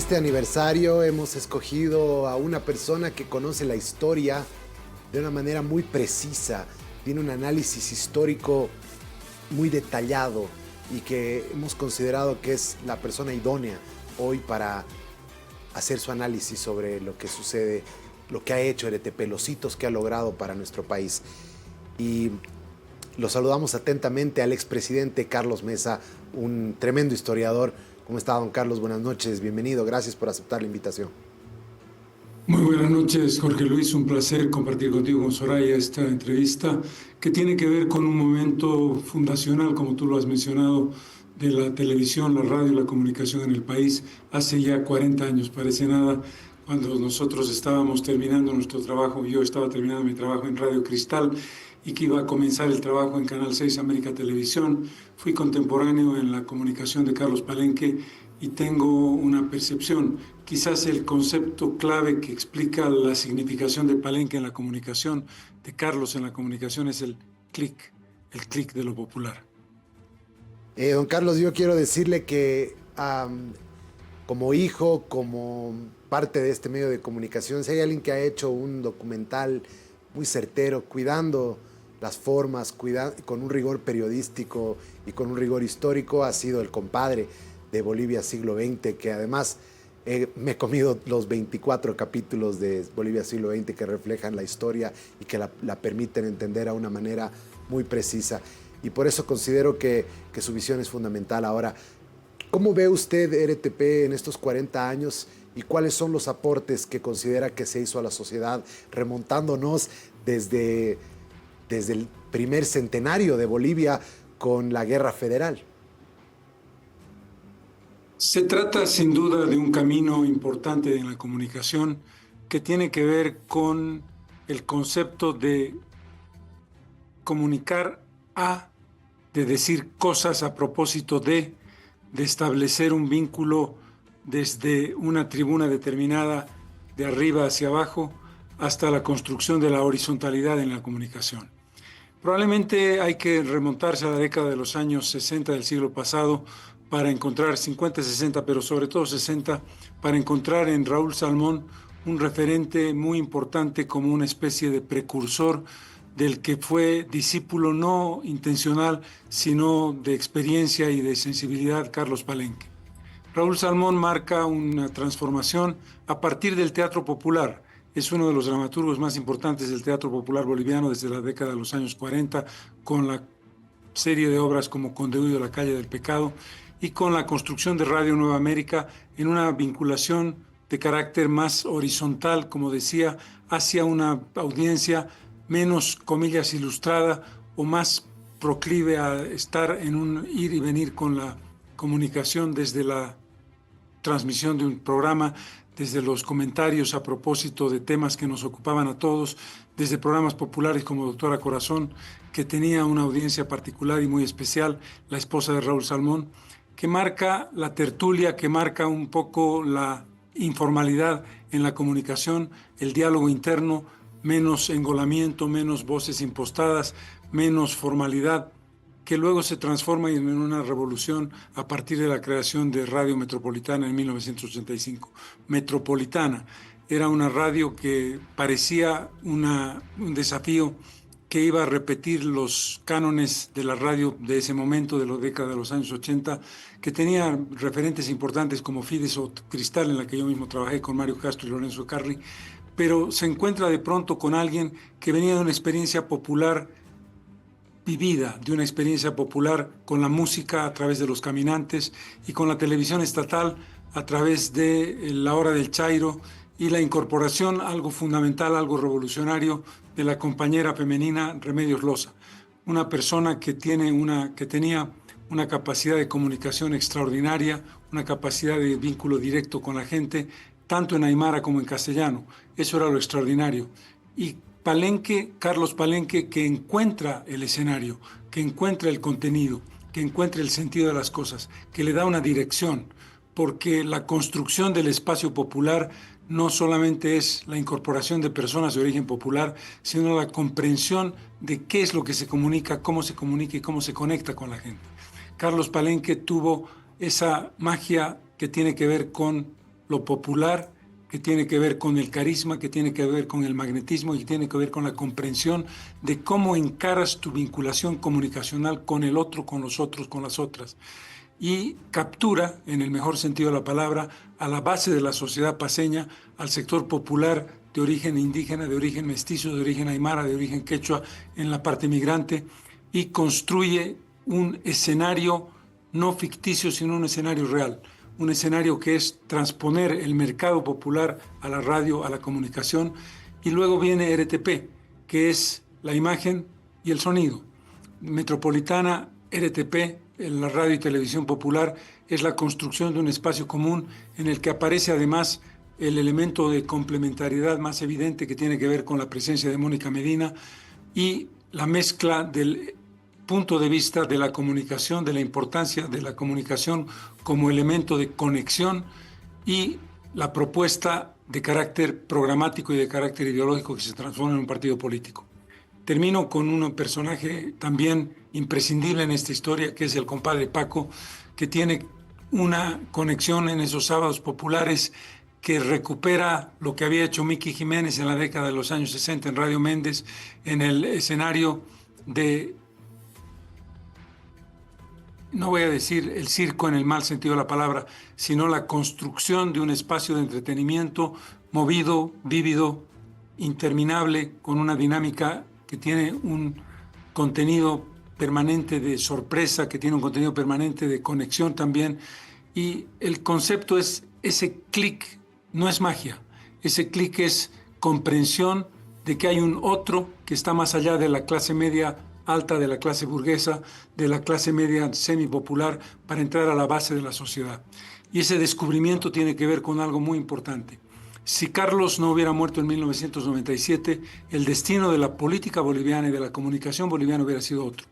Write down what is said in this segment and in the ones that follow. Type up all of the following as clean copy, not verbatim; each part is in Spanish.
este aniversario hemos escogido a una persona que conoce la historia de una manera muy precisa, tiene un análisis histórico muy detallado y que hemos considerado que es la persona idónea hoy para hacer su análisis sobre lo que sucede, lo que ha hecho RTP, los hitos que ha logrado para nuestro país. Y lo saludamos atentamente al expresidente Carlos Mesa, un tremendo historiador. ¿Cómo está, don Carlos? Buenas noches, bienvenido, gracias por aceptar la invitación. Muy buenas noches, Jorge Luis, un placer compartir contigo, con Soraya, esta entrevista que tiene que ver con un momento fundacional, como tú lo has mencionado, de la televisión, la radio y la comunicación en el país hace ya 40 años, parece nada, cuando nosotros estábamos terminando nuestro trabajo, yo estaba terminando mi trabajo en Radio Cristal y que iba a comenzar el trabajo en Canal 6 América Televisión. Fui contemporáneo en la comunicación de Carlos Palenque y tengo una percepción. Quizás el concepto clave que explica la significación de Palenque en la comunicación, de Carlos en la comunicación, es el clic de lo popular. Don Carlos, yo quiero decirle que como hijo, como parte de este medio de comunicación, si hay alguien que ha hecho un documental muy certero, cuidando las formas, con un rigor periodístico y con un rigor histórico, ha sido el compadre de Bolivia siglo XX, que además me he comido los 24 capítulos de Bolivia siglo XX que reflejan la historia y que la permiten entender a una manera muy precisa. Y por eso considero que su visión es fundamental. Ahora, ¿cómo ve usted RTP en estos 40 años y cuáles son los aportes que considera que se hizo a la sociedad, remontándonos desde el primer centenario de Bolivia con la Guerra Federal? Se trata sin duda de un camino importante en la comunicación que tiene que ver con el concepto de comunicar de decir cosas a propósito de establecer un vínculo desde una tribuna determinada, de arriba hacia abajo, hasta la construcción de la horizontalidad en la comunicación. Probablemente hay que remontarse a la década de los años 60 del siglo pasado para encontrar, 50, 60, pero sobre todo 60, para encontrar en Raúl Salmón un referente muy importante como una especie de precursor del que fue discípulo no intencional, sino de experiencia y de sensibilidad, Carlos Palenque. Raúl Salmón marca una transformación a partir del teatro popular. Es uno de los dramaturgos más importantes del teatro popular boliviano desde la década de los años 40, con la serie de obras como Condehuido a la calle del pecado y con la construcción de Radio Nueva América en una vinculación de carácter más horizontal, como decía, hacia una audiencia menos, comillas, ilustrada o más proclive a estar en un ir y venir con la comunicación desde la transmisión de un programa, desde los comentarios a propósito de temas que nos ocupaban a todos, desde programas populares como Doctora Corazón, que tenía una audiencia particular y muy especial, la esposa de Raúl Salmón, que marca la tertulia, que marca un poco la informalidad en la comunicación, el diálogo interno, menos engolamiento, menos voces impostadas, menos formalidad, que luego se transforma en una revolución a partir de la creación de Radio Metropolitana en 1985. Metropolitana era una radio que parecía un desafío que iba a repetir los cánones de la radio de ese momento, de la década de los años 80, que tenía referentes importantes como Fides o Cristal, en la que yo mismo trabajé con Mario Castro y Lorenzo Carri, pero se encuentra de pronto con alguien que venía de una experiencia popular vivida, de una experiencia popular con la música a través de Los Caminantes y con la televisión estatal a través de La Hora del Chairo y la incorporación, algo fundamental, algo revolucionario, de la compañera femenina Remedios Loza, una persona que tenía una capacidad de comunicación extraordinaria, una capacidad de vínculo directo con la gente, tanto en aymara como en castellano. Eso era lo extraordinario. Y Palenque, Carlos Palenque, que encuentra el escenario, que encuentra el contenido, que encuentra el sentido de las cosas, que le da una dirección, porque la construcción del espacio popular no solamente es la incorporación de personas de origen popular, sino la comprensión de qué es lo que se comunica y cómo se conecta con la gente. Carlos Palenque tuvo esa magia que tiene que ver con lo popular, que tiene que ver con el carisma, que tiene que ver con el magnetismo y que tiene que ver con la comprensión de cómo encaras tu vinculación comunicacional con el otro, con los otros, con las otras. Y captura, en el mejor sentido de la palabra, a la base de la sociedad paceña, al sector popular de origen indígena, de origen mestizo, de origen aymara, de origen quechua, en la parte migrante, y construye un escenario no ficticio, sino un escenario real. Un escenario que es transponer el mercado popular a la radio, a la comunicación, y luego viene RTP, que es la imagen y el sonido. Metropolitana, RTP, la radio y televisión popular, es la construcción de un espacio común en el que aparece además el elemento de complementariedad más evidente que tiene que ver con la presencia de Mónica Medina y la mezcla del punto de vista de la comunicación, de la importancia de la comunicación como elemento de conexión y la propuesta de carácter programático y de carácter ideológico que se transforma en un partido político. Termino con un personaje también imprescindible en esta historia, que es el compadre Paco, que tiene una conexión en esos sábados populares que recupera lo que había hecho Miki Jiménez en la década de los años 60 en Radio Méndez, en el escenario de, no voy a decir el circo en el mal sentido de la palabra, sino la construcción de un espacio de entretenimiento movido, vívido, interminable, con una dinámica que tiene un contenido permanente de sorpresa, que tiene un contenido permanente de conexión también. Y el concepto es ese clic, no es magia, ese clic es comprensión de que hay un otro que está más allá de la clase media alta, de la clase burguesa, de la clase media semipopular, para entrar a la base de la sociedad. Y ese descubrimiento tiene que ver con algo muy importante. Si Carlos no hubiera muerto en 1997, el destino de la política boliviana y de la comunicación boliviana hubiera sido otro.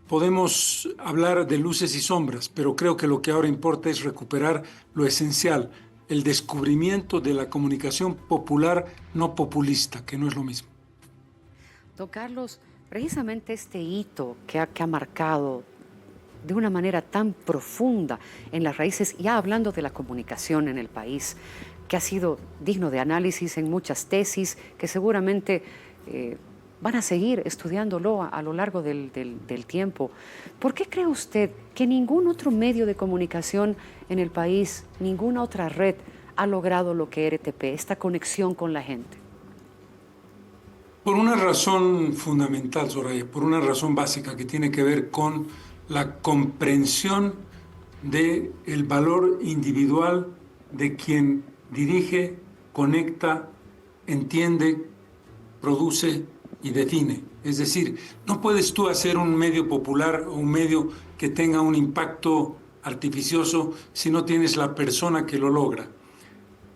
Podemos hablar de luces y sombras, pero creo que lo que ahora importa es recuperar lo esencial, el descubrimiento de la comunicación popular no populista, que no es lo mismo. Don Carlos, precisamente este hito que ha marcado de una manera tan profunda en las raíces, ya hablando de la comunicación en el país, que ha sido digno de análisis en muchas tesis, que seguramente van a seguir estudiándolo a lo largo del tiempo. ¿Por qué cree usted que ningún otro medio de comunicación en el país, ninguna otra red ha logrado lo que RTP, esta conexión con la gente? Por una razón fundamental, Soraya, por una razón básica que tiene que ver con la comprensión del valor individual de quien dirige, conecta, entiende, produce y define. Es decir, no puedes tú hacer un medio popular o un medio que tenga un impacto artificioso si no tienes la persona que lo logra.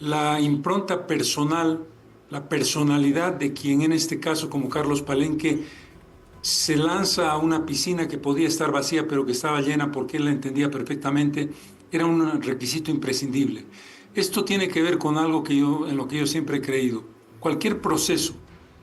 La impronta personal, la personalidad de quien en este caso, como Carlos Palenque, se lanza a una piscina que podía estar vacía pero que estaba llena porque él la entendía perfectamente, era un requisito imprescindible. Esto tiene que ver con algo en lo que yo siempre he creído. Cualquier proceso,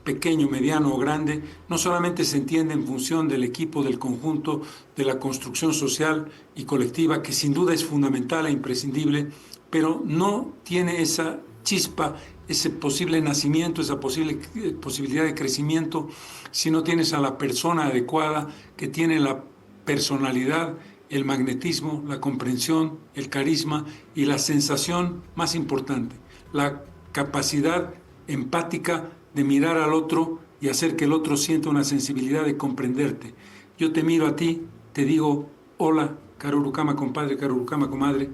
pequeño, mediano o grande, no solamente se entiende en función del equipo, del conjunto, de la construcción social y colectiva, que sin duda es fundamental e imprescindible, pero no tiene esa chispa, ese posible nacimiento, esa posibilidad de crecimiento, si no tienes a la persona adecuada que tiene la personalidad, el magnetismo, la comprensión, el carisma y la sensación más importante, la capacidad empática de mirar al otro y hacer que el otro sienta una sensibilidad de comprenderte. Yo te miro a ti, te digo, hola, Carurukama compadre, Carurukama comadre.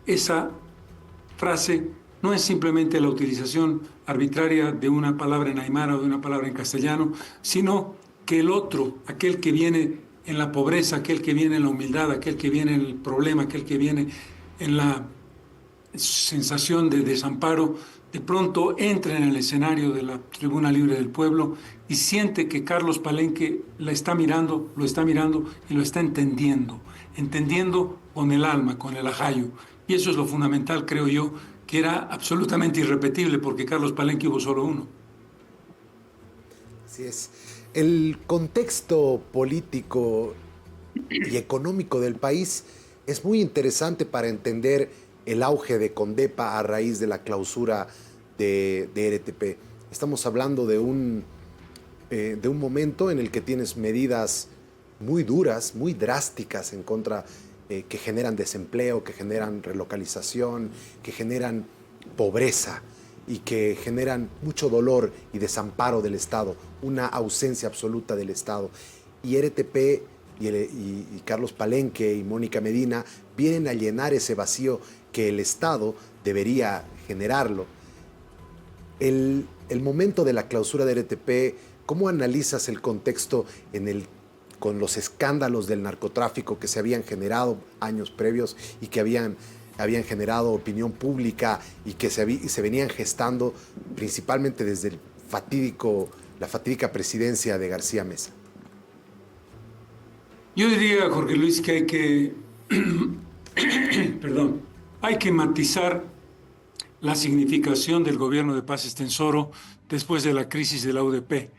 Esa frase no es simplemente la utilización arbitraria de una palabra en aymara o de una palabra en castellano, sino que el otro, aquel que viene en la pobreza, aquel que viene en la humildad, aquel que viene en el problema, aquel que viene en la sensación de desamparo, de pronto entra en el escenario de la Tribuna Libre del Pueblo y siente que Carlos Palenque lo está mirando y lo está entendiendo con el alma, con el ajayo. Y eso es lo fundamental, creo yo, que era absolutamente irrepetible porque Carlos Palenque hubo solo uno. Así es. El contexto político y económico del país es muy interesante para entender el auge de Condepa a raíz de la clausura de RTP. Estamos hablando de un momento en el que tienes medidas muy duras, muy drásticas en contra, que generan desempleo, que generan relocalización, que generan pobreza y que generan mucho dolor y desamparo del Estado, una ausencia absoluta del Estado. Y RTP y Carlos Palenque y Mónica Medina vienen a llenar ese vacío que el Estado debería generarlo. El momento de la clausura de RTP, ¿cómo analizas el contexto con los escándalos del narcotráfico que se habían generado años previos y que habían generado opinión pública y que se venían gestando principalmente desde la fatídica presidencia de García Mesa? Yo diría, Jorge Luis, que hay que, perdón, hay que matizar la significación del gobierno de Paz Estenssoro después de la crisis de la UDP.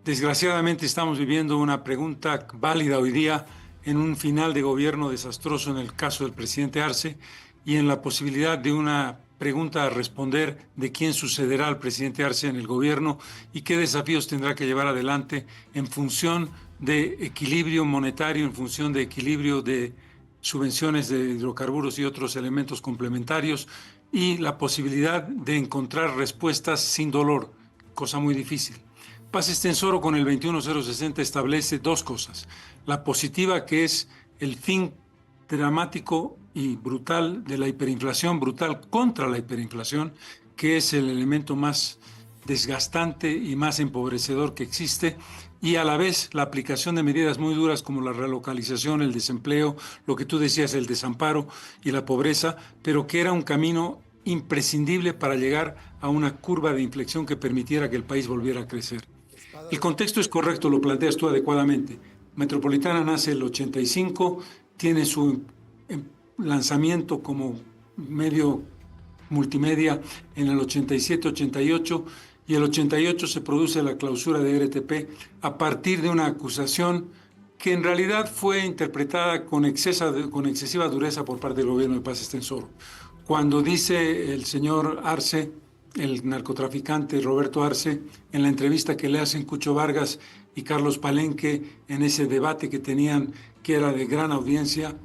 Desgraciadamente estamos viviendo una pregunta válida hoy día en un final de gobierno desastroso en el caso del presidente Arce y en la posibilidad de una pregunta a responder de quién sucederá al presidente Arce en el gobierno y qué desafíos tendrá que llevar adelante en función de equilibrio monetario, en función de equilibrio de subvenciones de hidrocarburos y otros elementos complementarios y la posibilidad de encontrar respuestas sin dolor, cosa muy difícil. Paz Estenssoro con el 21060 establece dos cosas. La positiva, que es el fin dramático y brutal de la hiperinflación, brutal contra la hiperinflación, que es el elemento más desgastante y más empobrecedor que existe, y a la vez la aplicación de medidas muy duras como la relocalización, el desempleo, lo que tú decías, el desamparo y la pobreza, pero que era un camino imprescindible para llegar a una curva de inflexión que permitiera que el país volviera a crecer. El contexto es correcto, lo planteas tú adecuadamente. Metropolitana nace el 85, tiene su lanzamiento como medio multimedia en el 87-88 y el 88 se produce la clausura de RTP a partir de una acusación que en realidad fue interpretada con excesiva dureza por parte del gobierno de Paz Estenssoro. Cuando dice el señor Arce, el narcotraficante Roberto Arce, en la entrevista que le hacen Cucho Vargas y Carlos Palenque en ese debate que tenían, que era de gran audiencia,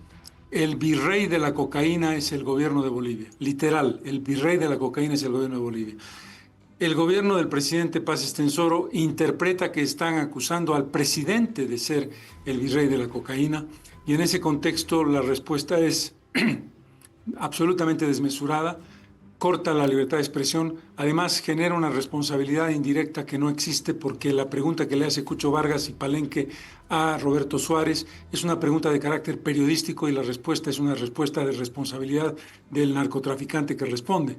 el virrey de la cocaína es el gobierno de Bolivia. Literal, el virrey de la cocaína es el gobierno de Bolivia. El gobierno del presidente Paz Estenssoro interpreta que están acusando al presidente de ser el virrey de la cocaína y en ese contexto la respuesta es absolutamente desmesurada, corta la libertad de expresión, además genera una responsabilidad indirecta que no existe porque la pregunta que le hace Cucho Vargas y Palenque a Roberto Suárez es una pregunta de carácter periodístico y la respuesta es una respuesta de responsabilidad del narcotraficante que responde.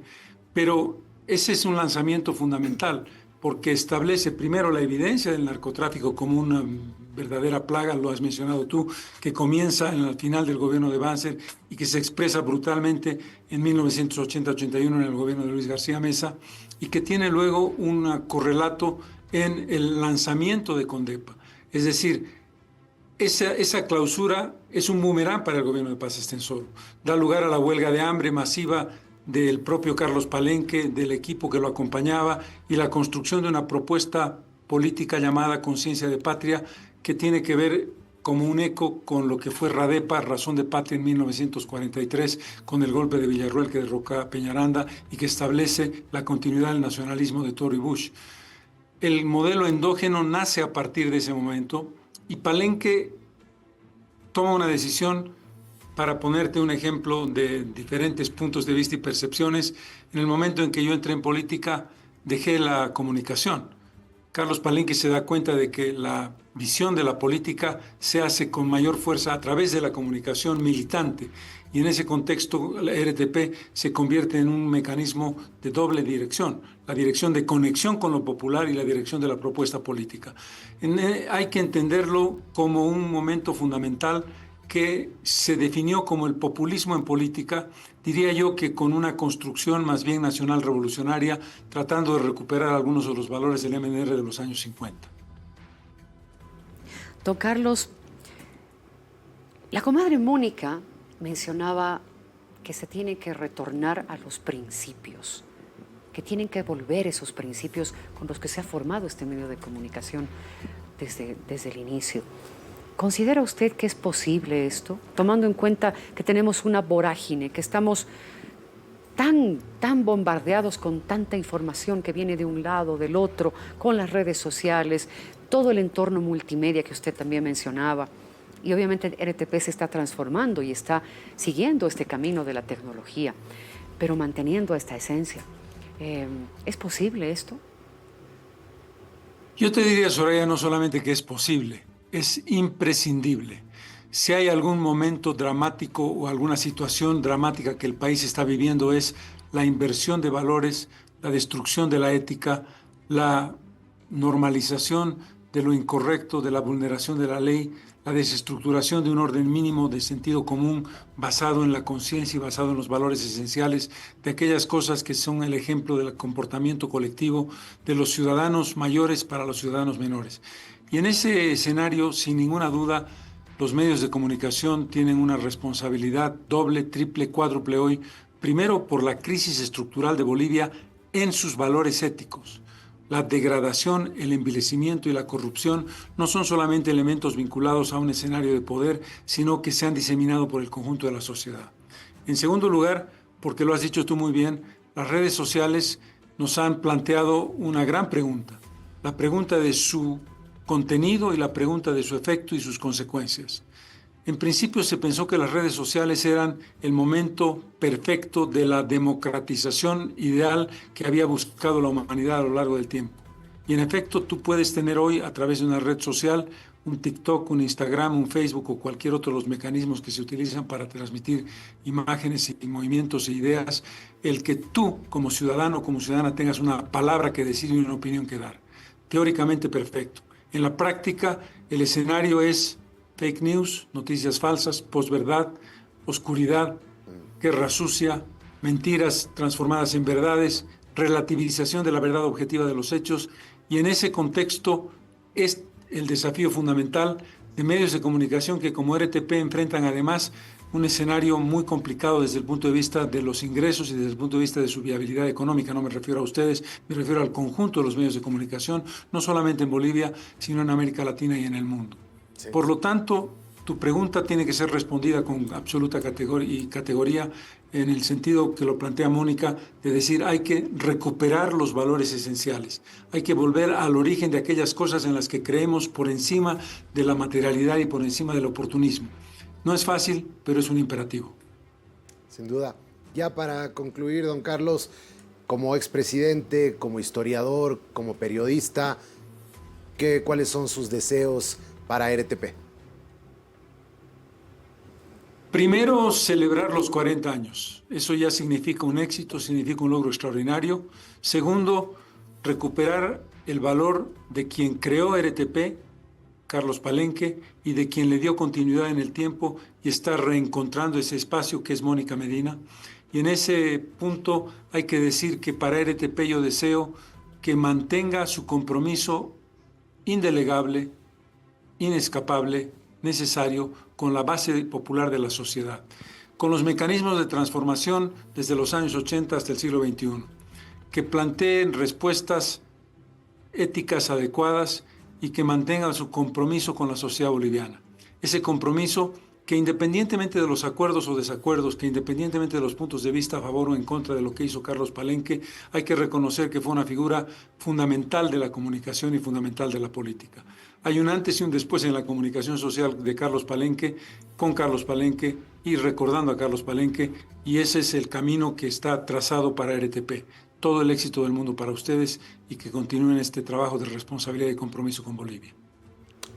Pero ese es un lanzamiento fundamental porque establece primero la evidencia del narcotráfico como una verdadera plaga, lo has mencionado tú, que comienza en el final del gobierno de Banzer y que se expresa brutalmente en 1980-81 en el gobierno de Luis García Mesa y que tiene luego un correlato en el lanzamiento de Condepa. Es decir, esa clausura es un boomerang para el gobierno de Paz Estenssoro. Da lugar a la huelga de hambre masiva del propio Carlos Palenque, del equipo que lo acompañaba y la construcción de una propuesta política llamada Conciencia de Patria que tiene que ver como un eco con lo que fue RADEPA, Razón de Patria en 1943, con el golpe de Villarroel que derroca a Peñaranda y que establece la continuidad del nacionalismo de Tory Bush. El modelo endógeno nace a partir de ese momento y Palenque toma una decisión. Para ponerte un ejemplo de diferentes puntos de vista y percepciones, en el momento en que yo entré en política, dejé la comunicación. Carlos Palenque se da cuenta de que la visión de la política se hace con mayor fuerza a través de la comunicación militante. Y en ese contexto, la RTP se convierte en un mecanismo de doble dirección, la dirección de conexión con lo popular y la dirección de la propuesta política. Hay que entenderlo como un momento fundamental que se definió como el populismo en política, diría yo que con una construcción más bien nacional revolucionaria, tratando de recuperar algunos de los valores del MNR de los años 50. Don Carlos, la comadre Mónica mencionaba que se tiene que retornar a los principios, que tienen que volver esos principios con los que se ha formado este medio de comunicación desde el inicio. ¿Considera usted que es posible esto, tomando en cuenta que tenemos una vorágine, que estamos tan bombardeados con tanta información que viene de un lado, del otro, con las redes sociales, todo el entorno multimedia que usted también mencionaba? Y obviamente RTP se está transformando y está siguiendo este camino de la tecnología, pero manteniendo esta esencia. ¿Es posible esto? Yo te diría, Soraya, no solamente que es posible, es imprescindible. Si hay algún momento dramático o alguna situación dramática que el país está viviendo, es la inversión de valores, la destrucción de la ética, la normalización de lo incorrecto, de la vulneración de la ley, la desestructuración de un orden mínimo de sentido común basado en la conciencia y basado en los valores esenciales, de aquellas cosas que son el ejemplo del comportamiento colectivo de los ciudadanos mayores para los ciudadanos menores. Y en ese escenario, sin ninguna duda, los medios de comunicación tienen una responsabilidad doble, triple, cuádruple hoy, primero por la crisis estructural de Bolivia en sus valores éticos. La degradación, el envilecimiento y la corrupción no son solamente elementos vinculados a un escenario de poder, sino que se han diseminado por el conjunto de la sociedad. En segundo lugar, porque lo has dicho tú muy bien, las redes sociales nos han planteado una gran pregunta, la pregunta de su contenido y la pregunta de su efecto y sus consecuencias. En principio se pensó que las redes sociales eran el momento perfecto de la democratización ideal que había buscado la humanidad a lo largo del tiempo. Y en efecto tú puedes tener hoy a través de una red social, un TikTok, un Instagram, un Facebook o cualquier otro de los mecanismos que se utilizan para transmitir imágenes y movimientos e ideas, el que tú como ciudadano o como ciudadana tengas una palabra que decir y una opinión que dar. Teóricamente perfecto. En la práctica, el escenario es fake news, noticias falsas, posverdad, oscuridad, guerra sucia, mentiras transformadas en verdades, relativización de la verdad objetiva de los hechos. Y en ese contexto es el desafío fundamental de medios de comunicación que como RTP enfrentan además un escenario muy complicado desde el punto de vista de los ingresos y desde el punto de vista de su viabilidad económica. No me refiero a ustedes, me refiero al conjunto de los medios de comunicación, no solamente en Bolivia, sino en América Latina y en el mundo. Sí. Por lo tanto, tu pregunta tiene que ser respondida con absoluta categoría en el sentido que lo plantea Mónica, de decir hay que recuperar los valores esenciales, hay que volver al origen de aquellas cosas en las que creemos por encima de la materialidad y por encima del oportunismo. No es fácil, pero es un imperativo. Sin duda. Ya para concluir, don Carlos, como expresidente, como historiador, como periodista, ¿cuáles son sus deseos para RTP? Primero, celebrar los 40 años. Eso ya significa un éxito, significa un logro extraordinario. Segundo, recuperar el valor de quien creó RTP, Carlos Palenque, y de quien le dio continuidad en el tiempo y está reencontrando ese espacio que es Mónica Medina. Y en ese punto hay que decir que para RTP yo deseo que mantenga su compromiso indelegable, inescapable, necesario con la base popular de la sociedad, con los mecanismos de transformación desde los años 80 hasta el siglo XXI, que planteen respuestas éticas adecuadas y que mantengan su compromiso con la sociedad boliviana. Ese compromiso que independientemente de los acuerdos o desacuerdos, que independientemente de los puntos de vista a favor o en contra de lo que hizo Carlos Palenque, hay que reconocer que fue una figura fundamental de la comunicación y fundamental de la política. Hay un antes y un después en la comunicación social de Carlos Palenque, con Carlos Palenque y recordando a Carlos Palenque, y ese es el camino que está trazado para RTP. Todo el éxito del mundo para ustedes y que continúen este trabajo de responsabilidad y compromiso con Bolivia.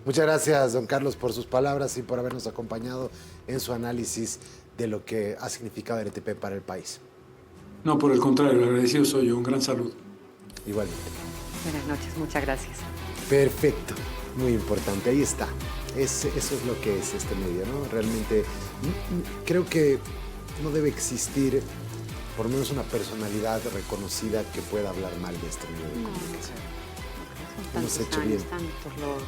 Muchas gracias, don Carlos, por sus palabras y por habernos acompañado en su análisis de lo que ha significado RTP para el país. No, por el contrario, el agradecido soy yo. Un gran saludo. Igualmente. Buenas noches, muchas gracias. Perfecto, muy importante. Ahí está. Eso es lo que es este medio, ¿no? Realmente creo que no debe existir por lo menos una personalidad reconocida que pueda hablar mal de este medio de comunicación. Hemos hecho bien. Tantos logros,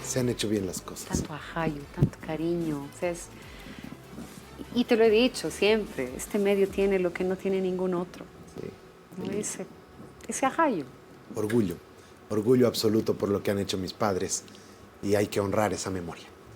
se han hecho bien las cosas. Tanto ajayo, tanto cariño. O sea, Y te lo he dicho siempre, este medio tiene lo que no tiene ningún otro. Sí. ¿No? Ese ajallo. Orgullo absoluto por lo que han hecho mis padres y hay que honrar esa memoria.